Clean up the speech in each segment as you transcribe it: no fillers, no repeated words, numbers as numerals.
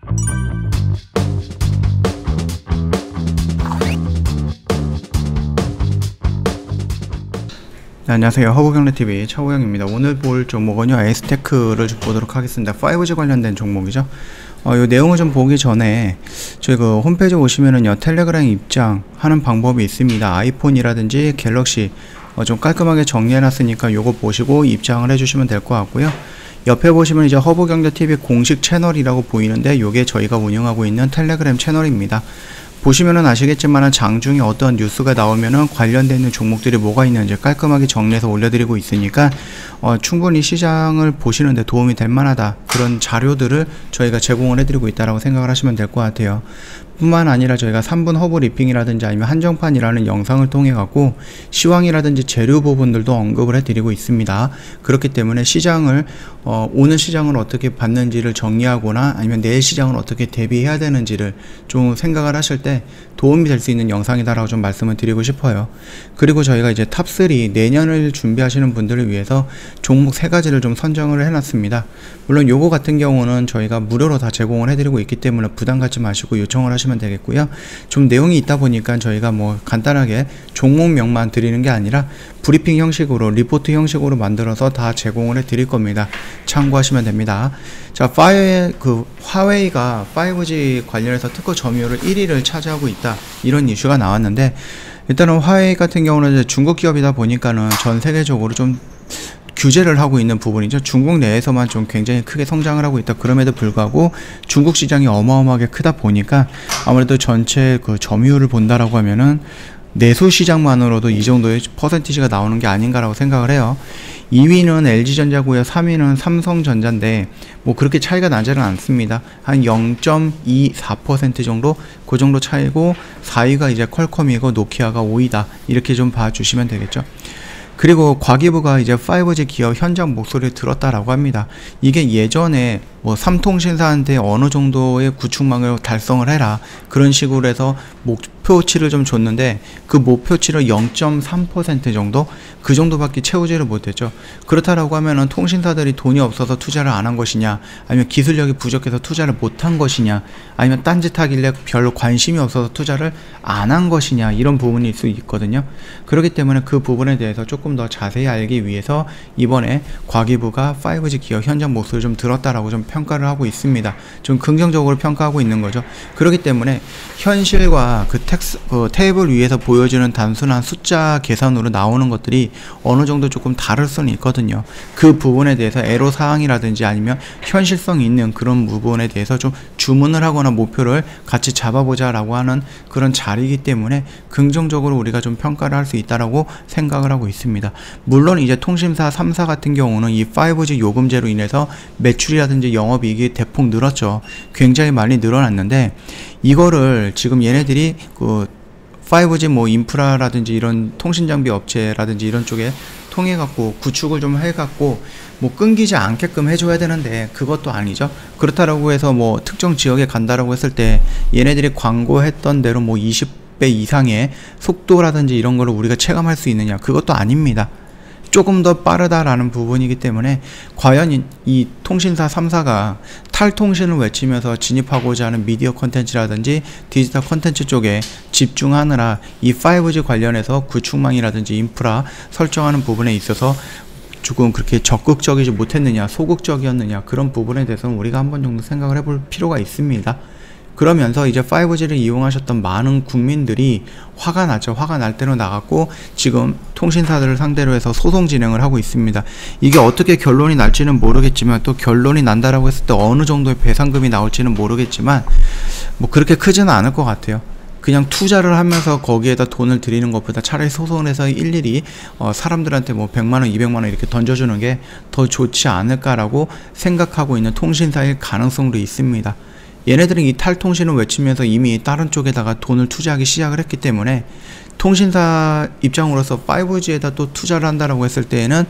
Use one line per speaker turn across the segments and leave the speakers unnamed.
네, 안녕하세요. 허브경제TV 차우영입니다. 오늘 볼 종목은요, 에스테크를 좀 보도록 하겠습니다. 5G 관련된 종목이죠. 이 내용을 좀 보기 전에 저희 그 홈페이지 오시면은요, 텔레그램 입장하는 방법이 있습니다. 아이폰이라든지 갤럭시 좀 깔끔하게 정리해 놨으니까 요거 보시고 입장을 해주시면 될 것 같고요. 옆에 보시면 이제 허브경제TV 공식 채널이라고 보이는데, 요게 저희가 운영하고 있는 텔레그램 채널입니다. 보시면은 아시겠지만은 장중에 어떤 뉴스가 나오면은 관련되어 있는 종목들이 뭐가 있는지 깔끔하게 정리해서 올려드리고 있으니까 충분히 시장을 보시는데 도움이 될 만하다, 그런 자료들을 저희가 제공을 해드리고 있다라고 생각을 하시면 될 것 같아요. 뿐만 아니라 저희가 3분 허브 리핑이라든지 아니면 한정판이라는 영상을 통해 갖고 시황이라든지 재료 부분들도 언급을 해드리고 있습니다. 그렇기 때문에 시장을 오늘 시장을 어떻게 봤는지를 정리하거나 아니면 내일 시장을 어떻게 대비해야 되는지를 좀 생각을 하실 때 도움이 될 수 있는 영상이다라고 좀 말씀을 드리고 싶어요. 그리고 저희가 이제 탑3 내년을 준비하시는 분들을 위해서 종목 3가지를 좀 선정을 해놨습니다. 물론 요거 같은 경우는 저희가 무료로 다 제공을 해드리고 있기 때문에 부담 갖지 마시고 요청을 하시면 되겠고요. 좀 내용이 있다 보니까 저희가 뭐 간단하게 종목명만 드리는 게 아니라 브리핑 형식으로, 리포트 형식으로 만들어서 다 제공을 해드릴 겁니다. 참고하시면 됩니다. 자, 화웨이가 5G 관련해서 특허 점유율을 1위를 차지하고 있다, 이런 이슈가 나왔는데, 일단은 화웨이 같은 경우는 이제 중국 기업이다 보니까는 전 세계적으로 좀 규제를 하고 있는 부분이죠. 중국 내에서만 좀 굉장히 크게 성장을 하고 있다. 그럼에도 불구하고 중국 시장이 어마어마하게 크다 보니까 아무래도 전체 그 점유율을 본다라고 하면은 내수 시장만으로도 이 정도의 퍼센티지가 나오는 게 아닌가라고 생각을 해요. 2위는 LG전자고요. 3위는 삼성전자인데 뭐 그렇게 차이가 나지는 않습니다. 한 0.24% 정도, 그 정도 차이고, 4위가 이제 퀄컴이고 노키아가 5위다, 이렇게 좀 봐주시면 되겠죠. 그리고 과기부가 이제 5G 기업 현장 목소리를 들었다라고 합니다. 이게 예전에 뭐 삼통신사한테 어느 정도의 구축망을 달성을 해라, 그런 식으로 해서 목표치를 좀 줬는데, 그 목표치를 0.3% 정도, 그 정도밖에 채우지를 못했죠. 그렇다라고 하면은 통신사들이 돈이 없어서 투자를 안 한 것이냐, 아니면 기술력이 부족해서 투자를 못한 것이냐, 아니면 딴짓하길래 별로 관심이 없어서 투자를 안 한 것이냐, 이런 부분일 수 있거든요. 그렇기 때문에 그 부분에 대해서 조금 더 자세히 알기 위해서 이번에 과기부가 5G 기업 현장 목소리를 좀 들었다라고 좀 평가를 하고 있습니다. 좀 긍정적으로 평가하고 있는 거죠. 그렇기 때문에 현실과 그 테이블 위에서 보여주는 단순한 숫자 계산으로 나오는 것들이 어느 정도 조금 다를 수는 있거든요. 그 부분에 대해서 애로사항이라든지 아니면 현실성이 있는 그런 부분에 대해서 좀 주문을 하거나 목표를 같이 잡아보자 라고 하는 그런 자리이기 때문에 긍정적으로 우리가 좀 평가를 할 수 있다라고 생각을 하고 있습니다. 물론 이제 통신사 3사 같은 경우는 이 5G 요금제로 인해서 매출이라든지 영업이익이 대폭 늘었죠. 굉장히 많이 늘어났는데, 이거를 지금 얘네들이 그 5G 뭐 인프라라든지 이런 통신장비 업체라든지 이런 쪽에 통해 갖고 구축을 좀 해 갖고 뭐 끊기지 않게끔 해줘야 되는데, 그것도 아니죠. 그렇다라고 해서 뭐 특정 지역에 간다라고 했을 때 얘네들이 광고했던 대로 뭐 20배 이상의 속도라든지 이런 거를 우리가 체감할 수 있느냐, 그것도 아닙니다. 조금 더 빠르다라는 부분이기 때문에 과연 이 통신사 3사가 탈통신을 외치면서 진입하고자 하는 미디어 컨텐츠라든지 디지털 컨텐츠 쪽에 집중하느라 이 5G 관련해서 구축망이라든지 인프라 설정하는 부분에 있어서 조금 그렇게 적극적이지 못했느냐, 소극적이었느냐, 그런 부분에 대해서는 우리가 한번 정도 생각을 해볼 필요가 있습니다. 그러면서 이제 5G를 이용하셨던 많은 국민들이 화가 났죠. 화가 날 대로 나갔고 지금 통신사들을 상대로 해서 소송 진행을 하고 있습니다. 이게 어떻게 결론이 날지는 모르겠지만, 또 결론이 난다라고 했을 때 어느 정도의 배상금이 나올지는 모르겠지만 뭐 그렇게 크지는 않을 것 같아요. 그냥 투자를 하면서 거기에다 돈을 들이는 것보다 차라리 소송을 해서 일일이 사람들한테 뭐 100만원, 200만원 이렇게 던져주는 게 더 좋지 않을까라고 생각하고 있는 통신사일 가능성도 있습니다. 얘네들은 이 탈통신을 외치면서 이미 다른 쪽에다가 돈을 투자하기 시작을 했기 때문에 통신사 입장으로서 5G에다 또 투자를 한다라고 했을 때에는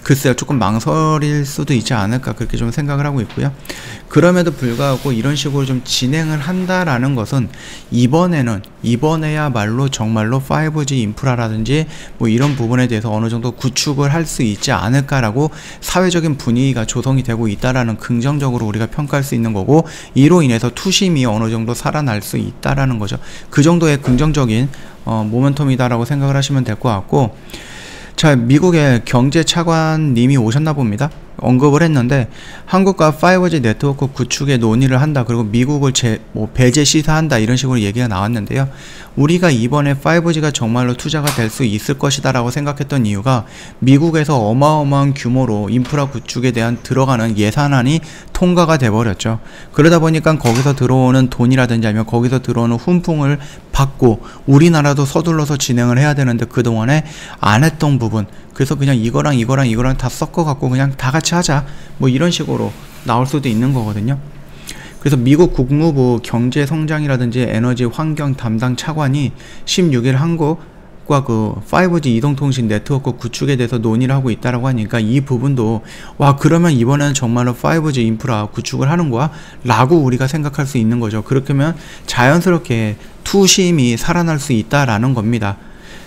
글쎄요, 조금 망설일 수도 있지 않을까, 그렇게 좀 생각을 하고 있고요. 그럼에도 불구하고 이런 식으로 좀 진행을 한다라는 것은 이번에야말로 정말로 5G 인프라라든지 뭐 이런 부분에 대해서 어느 정도 구축을 할 수 있지 않을까라고 사회적인 분위기가 조성이 되고 있다라는, 긍정적으로 우리가 평가할 수 있는 거고, 이로 인해서 투심이 어느 정도 살아날 수 있다라는 거죠. 그 정도의 긍정적인 모멘텀이다라고 생각을 하시면 될 것 같고, 자, 미국의 경제차관님이 오셨나 봅니다. 언급을 했는데, 한국과 5G 네트워크 구축에 논의를 한다, 그리고 미국을 배제 시사한다, 이런 식으로 얘기가 나왔는데요. 우리가 이번에 5G가 정말로 투자가 될 수 있을 것이다 라고 생각했던 이유가, 미국에서 어마어마한 규모로 인프라 구축에 대한 들어가는 예산안이 통과가 돼버렸죠. 그러다 보니까 거기서 들어오는 돈이라든지 아니면 거기서 들어오는 훈풍을 받고 우리나라도 서둘러서 진행을 해야 되는데 그동안에 안 했던 부분, 그래서 그냥 이거랑 다 섞어갖고 그냥 다 같이 하자, 뭐 이런 식으로 나올 수도 있는 거거든요. 그래서 미국 국무부 경제성장이라든지 에너지 환경 담당 차관이 16일 한국과 그 5G 이동통신 네트워크 구축에 대해서 논의를 하고 있다라고 하니까, 이 부분도 와, 그러면 이번에는 정말로 5G 인프라 구축을 하는 거야? 라고 우리가 생각할 수 있는 거죠. 그렇게 하면 자연스럽게 투심이 살아날 수 있다라는 겁니다.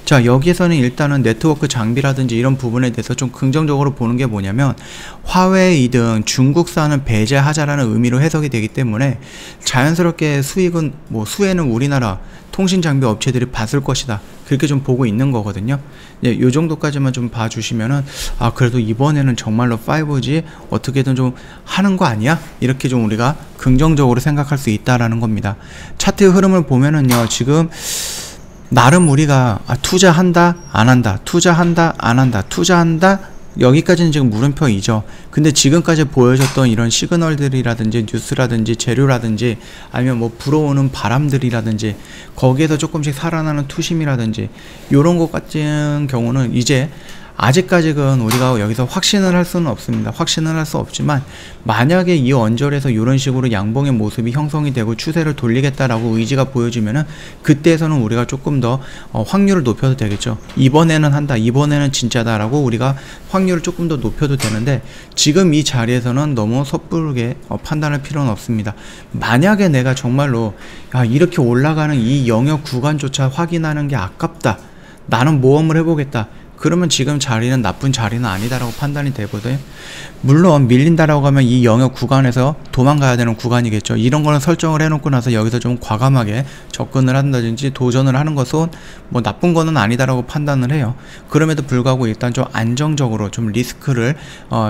자, 여기에서는 일단은 네트워크 장비라든지 이런 부분에 대해서 좀 긍정적으로 보는 게 뭐냐면, 화웨이든 중국산은 배제하자라는 의미로 해석이 되기 때문에 자연스럽게 수익은, 수혜는 우리나라 통신 장비 업체들이 받을 것이다, 그렇게 좀 보고 있는 거거든요. 예, 요 정도까지만 좀 봐주시면은, 아, 그래도 이번에는 정말로 5G 어떻게든 좀 하는 거 아니야? 이렇게 좀 우리가 긍정적으로 생각할 수 있다라는 겁니다. 차트 흐름을 보면은요, 지금 나름 우리가 투자한다 안 한다, 투자한다 안 한다, 투자한다, 여기까지는 지금 물음표이죠. 근데 지금까지 보여줬던 이런 시그널들이라든지 뉴스라든지 재료라든지 아니면 뭐 불어오는 바람들이라든지 거기에서 조금씩 살아나는 투심이라든지 요런 것 같은 경우는 이제 아직까지는 우리가 여기서 확신을 할 수는 없습니다. 확신을 할 수 없지만, 만약에 이 언저리에서 이런 식으로 양봉의 모습이 형성이 되고 추세를 돌리겠다라고 의지가 보여지면은, 그때에서는 우리가 조금 더 확률을 높여도 되겠죠. 이번에는 한다, 이번에는 진짜다라고 우리가 확률을 조금 더 높여도 되는데, 지금 이 자리에서는 너무 섣부르게 판단할 필요는 없습니다. 만약에 내가 정말로 이렇게 올라가는 이 영역 구간조차 확인하는 게 아깝다, 나는 모험을 해보겠다, 그러면 지금 자리는 나쁜 자리는 아니다라고 판단이 되거든요. 물론 밀린다라고 하면 이 영역 구간에서 도망가야 되는 구간이겠죠. 이런 거는 설정을 해놓고 나서 여기서 좀 과감하게 접근을 한다든지 도전을 하는 것은 뭐 나쁜 거는 아니다라고 판단을 해요. 그럼에도 불구하고 일단 좀 안정적으로 좀 리스크를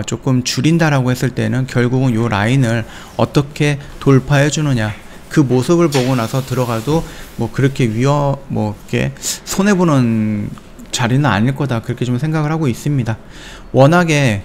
조금 줄인다라고 했을 때는 결국은 요 라인을 어떻게 돌파해 주느냐, 그 모습을 보고 나서 들어가도 뭐 그렇게 이렇게 손해보는 자리는 아닐 거다, 그렇게 좀 생각을 하고 있습니다. 워낙에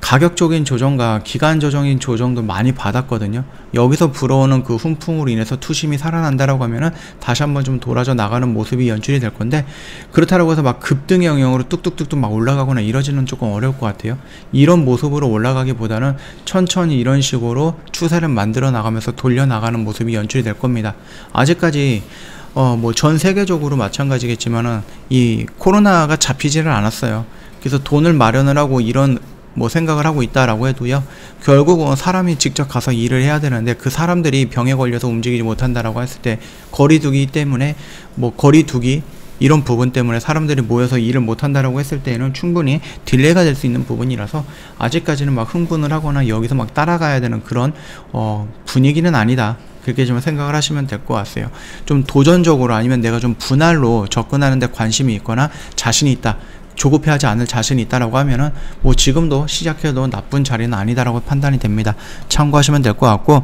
가격적인 조정과 기간적인 조정도 많이 받았거든요. 여기서 불어오는 그 훈풍으로 인해서 투심이 살아난다라고 하면은 다시 한번 좀 돌아져 나가는 모습이 연출이 될 건데, 그렇다고 해서 막 급등의 영역으로 뚝뚝뚝뚝 막 올라가거나 이러지는 조금 어려울 것 같아요. 이런 모습으로 올라가기보다는 천천히 이런 식으로 추세를 만들어 나가면서 돌려 나가는 모습이 연출이 될 겁니다. 아직까지 뭐 전 세계적으로 마찬가지겠지만은 이 코로나가 잡히지를 않았어요. 그래서 돈을 마련을 하고 이런 뭐 생각을 하고 있다라고 해도요, 결국은 사람이 직접 가서 일을 해야 되는데 그 사람들이 병에 걸려서 움직이지 못한다라고 했을 때 거리두기 때문에, 뭐 거리두기 이런 부분 때문에 사람들이 모여서 일을 못한다라고 했을 때에는 충분히 딜레이가 될 수 있는 부분이라서 아직까지는 막 흥분을 하거나 여기서 막 따라가야 되는 그런 분위기는 아니다, 그렇게 좀 생각을 하시면 될 것 같아요. 좀 도전적으로 아니면 내가 좀 분할로 접근하는 데 관심이 있거나 자신이 있다, 조급해하지 않을 자신이 있다라고 하면은 뭐 지금도 시작해도 나쁜 자리는 아니다라고 판단이 됩니다. 참고하시면 될 것 같고,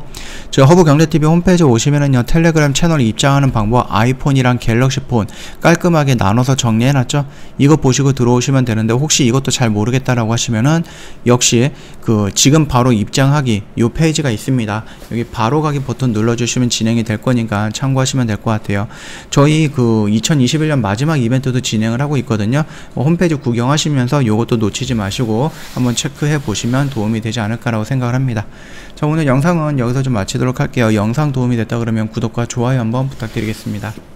저희 허브경제TV 홈페이지 오시면은요, 텔레그램 채널 입장하는 방법, 아이폰이랑 갤럭시 폰 깔끔하게 나눠서 정리해놨죠. 이거 보시고 들어오시면 되는데, 혹시 이것도 잘 모르겠다라고 하시면은 역시 그 지금 바로 입장하기 요 페이지가 있습니다. 여기 바로 가기 버튼 눌러주시면 진행이 될 거니까 참고하시면 될 것 같아요. 저희 그 2021년 마지막 이벤트도 진행을 하고 있거든요. 홈페이지 구경하시면서 요것도 놓치지 마시고 한번 체크해 보시면 도움이 되지 않을까라고 생각을 합니다. 자, 오늘 영상은 여기서 좀 마치도록 할게요. 영상 도움이 됐다 그러면 구독과 좋아요 한번 부탁드리겠습니다.